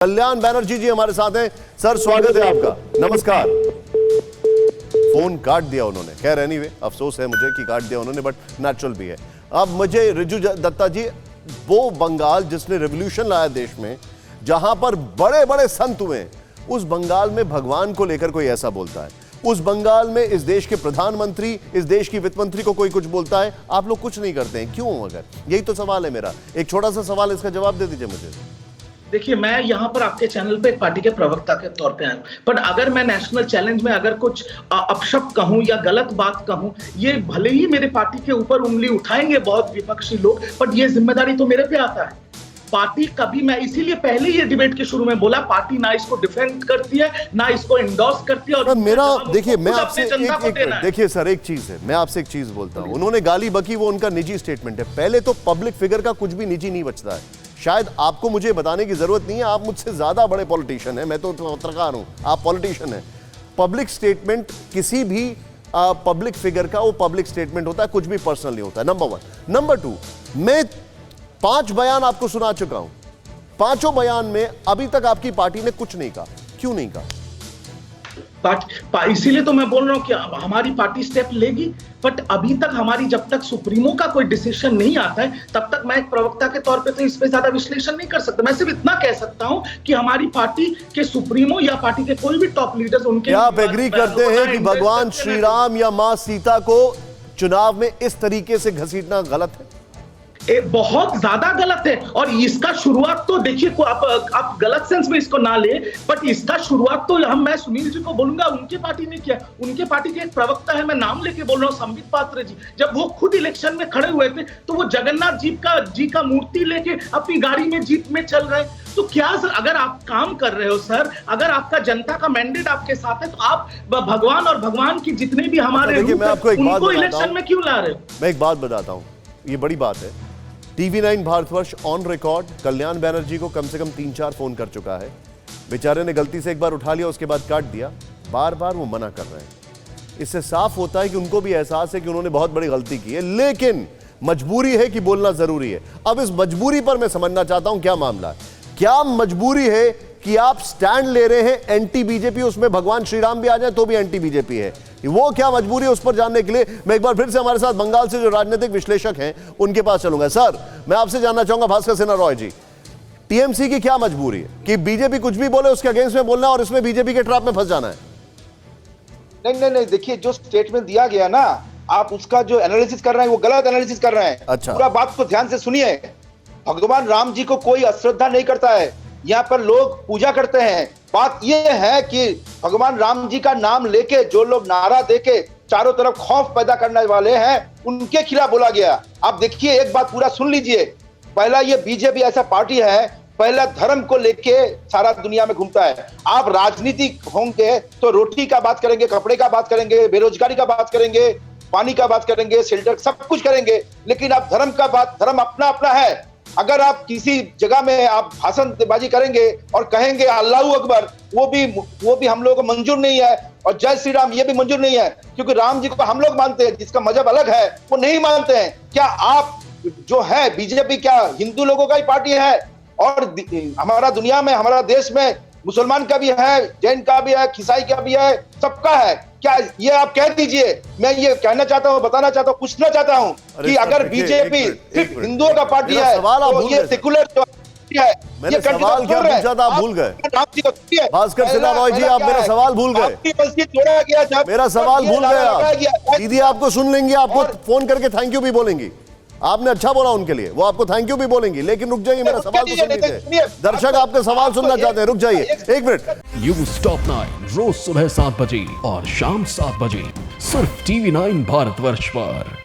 कल्याण बैनर्जी जी हमारे साथ हैं। सर स्वागत है आपका। नमस्कार। फोन काट दिया उन्होंने, खैर एनीवे अफसोस है मुझे कि काट दिया उन्होंने, बट नेचुरल भी है। अब मुझे रिजू दत्ता जी, वो बंगाल जिसने रेवोल्यूशन लाया देश में, जहां पर बड़े बड़े संत हुए, उस बंगाल में भगवान को लेकर कोई ऐसा बोलता है? उस बंगाल में इस देश के प्रधानमंत्री, इस देश की वित्त मंत्री को कोई कुछ बोलता है, आप लोग कुछ नहीं करते हैं, क्यों? अगर यही तो सवाल है मेरा, एक छोटा सा सवाल, इसका जवाब दे दीजिए मुझे। देखिए, मैं यहाँ पर आपके चैनल पे एक पार्टी के प्रवक्ता के तौर पे आया हूँ, पर अगर मैं नेशनल चैलेंज में अगर कुछ अपशब्द कहूँ या गलत बात कहूँ, ये भले ही मेरे पार्टी के ऊपर उंगली उठाएंगे बहुत विपक्षी लोग, पर ये जिम्मेदारी तो मेरे पे आता है। पार्टी कभी, मैं इसीलिए पहले ही डिबेट के शुरू में बोला, पार्टी ना इसको डिफेंड करती है ना इसको इंडोर्स करती है। और मेरा देखिए, मैं आपसे देखिए सर, एक चीज है, मैं आपसे एक चीज बोलता हूँ, उन्होंने गाली बकी, वो उनका निजी स्टेटमेंट है। पहले तो पब्लिक फिगर का कुछ भी निजी नहीं बचता है। शायद आपको मुझे बताने की जरूरत नहीं है, आप मुझसे ज्यादा बड़े पॉलिटिशियन हैं, मैं तो पत्रकार हूं, आप पॉलिटिशियन हैं। पब्लिक स्टेटमेंट किसी भी पब्लिक फिगर का वो पब्लिक स्टेटमेंट होता है, कुछ भी पर्सनल नहीं होता है, नंबर वन। नंबर टू, मैं 5 बयान आपको सुना चुका हूं, 5 बयान में अभी तक आपकी पार्टी ने कुछ नहीं कहा। क्यों नहीं कहा? इसीलिए तो मैं बोल रहा हूं कि हमारी पार्टी स्टेप लेगी, बट अभी तक हमारी, जब तक सुप्रीमो का कोई डिसीजन नहीं आता है, तब तक मैं एक प्रवक्ता के तौर पे तो इस पे ज्यादा विश्लेषण नहीं कर सकता। मैं सिर्फ इतना कह सकता हूं कि हमारी पार्टी के सुप्रीमो या पार्टी के कोई भी टॉप लीडर्स, उनके, क्या आप एग्री करते हैं कि भगवान श्री राम या मां सीता को चुनाव में इस तरीके से घसीटना गलत है? बहुत ज्यादा गलत है। और इसका शुरुआत तो देखिए, आप गलत सेंस में इसको ना ले, बट इसका शुरुआत तो मैं सुनील जी को बोलूंगा, उनके पार्टी ने किया। उनके पार्टी के एक प्रवक्ता है, मैं नाम लेके बोल रहा हूँ, संबित पात्र जी, जब वो खुद इलेक्शन में खड़े हुए थे, तो वो जगन्नाथ जी का मूर्ति लेके अपनी गाड़ी में जीप में चल रहे। तो क्या सर, अगर आप काम कर रहे हो सर, अगर आपका जनता का मैंडेट आपके साथ है, तो आप भगवान और भगवान की जितने भी हमारे उनको इलेक्शन में क्यों ला रहे हो? मैं एक बात बताता हूँ, ये बड़ी बात है। TV9 भारतवर्ष ऑन रिकॉर्ड कल्याण बैनर्जी को कम से कम 3-4 फोन कर चुका है। बेचारे ने गलती से एक बार उठा लिया, उसके बाद काट दिया, बार बार वो मना कर रहे हैं। इससे साफ होता है कि उनको भी एहसास है कि उन्होंने बहुत बड़ी गलती की है, लेकिन मजबूरी है कि बोलना जरूरी है। अब इस मजबूरी पर मैं समझना चाहता हूं क्या मामला है। क्या मजबूरी है कि आप स्टैंड ले रहे हैं एंटी बीजेपी, उसमें भगवान श्री राम भी आ जाए तो भी एंटी बीजेपी है? वो क्या मजबूरी है, उस पर जानने के लिए मैं एक बार फिर से हमारे साथ बंगाल से जो राजनीतिक विश्लेषक हैं उनके पास चलूंगा। सर, मैं आपसे जानना चाहूंगा, भास्कर सिन्हा रॉय जी, टीएमसी की क्या मजबूरी है कि बीजेपी कुछ भी बोले उसके अगेंस्ट में बोलना है और इसमें बीजेपी के ट्रैप में फंस जाना है? नहीं, देखिए, जो स्टेटमेंट दिया गया ना, आप उसका जो एनालिसिस कर रहे हैं वो गलत एनालिसिस कर रहे हैं। अच्छा, पूरा बात को ध्यान से सुनिए। भगवान राम जी को कोई अश्रद्धा नहीं करता है, यहाँ पर लोग पूजा करते हैं। बात यह है कि भगवान राम जी का नाम लेके जो लोग नारा देके चारों तरफ खौफ पैदा करने वाले हैं, उनके खिलाफ बोला गया। आप देखिए, एक बात पूरा सुन लीजिए। पहला, ये बीजेपी ऐसा पार्टी है, पहला धर्म को लेके सारा दुनिया में घूमता है। आप राजनीतिक होंगे तो रोटी का बात करेंगे, कपड़े का बात करेंगे, बेरोजगारी का बात करेंगे, पानी का बात करेंगे, शेल्टर, सब कुछ करेंगे, लेकिन आप धर्म का बात, धर्म अपना अपना है। अगर आप किसी जगह में आप भाषणबाजी करेंगे और कहेंगे अल्लाहू अकबर, वो भी हम लोगों को मंजूर नहीं है, और जय श्री राम ये भी मंजूर नहीं है, क्योंकि राम जी को हम लोग मानते हैं, जिसका मजहब अलग है वो नहीं मानते हैं। क्या आप जो है बीजेपी, क्या हिंदू लोगों का ही पार्टी है? और हमारा दुनिया में, हमारा देश में मुसलमान का भी है, जैन का भी है, ईसाई का भी है, सबका है। क्या ये आप कह दीजिए? मैं ये कहना चाहता हूँ, बताना चाहता हूँ, पूछना चाहता हूँ कि अगर बीजेपी सिर्फ हिंदुओं का पार्टी है तो ये सेकुलर जो है, मैंने सवाल क्या पूछा था, आप भूल गए। भास्कर सिन्हा रॉय जी, आप मेरा सवाल भूल गए। मेरा सवाल भूल गए आप। दीदी आपको सुन लेंगे, आपको फोन करके थैंक यू भी बोलेंगी। आपने अच्छा बोला उनके लिए, वो आपको थैंक यू भी बोलेंगी, लेकिन रुक जाइए, मेरा सवाल तो सुन लीजिए। दर्शक आपके सवाल सुनना चाहते हैं, रुक जाइए एक मिनट। न्यूज़ टॉप 9 रोज सुबह 7 बजे और शाम 7 बजे सिर्फ TV9 भारतवर्ष पर।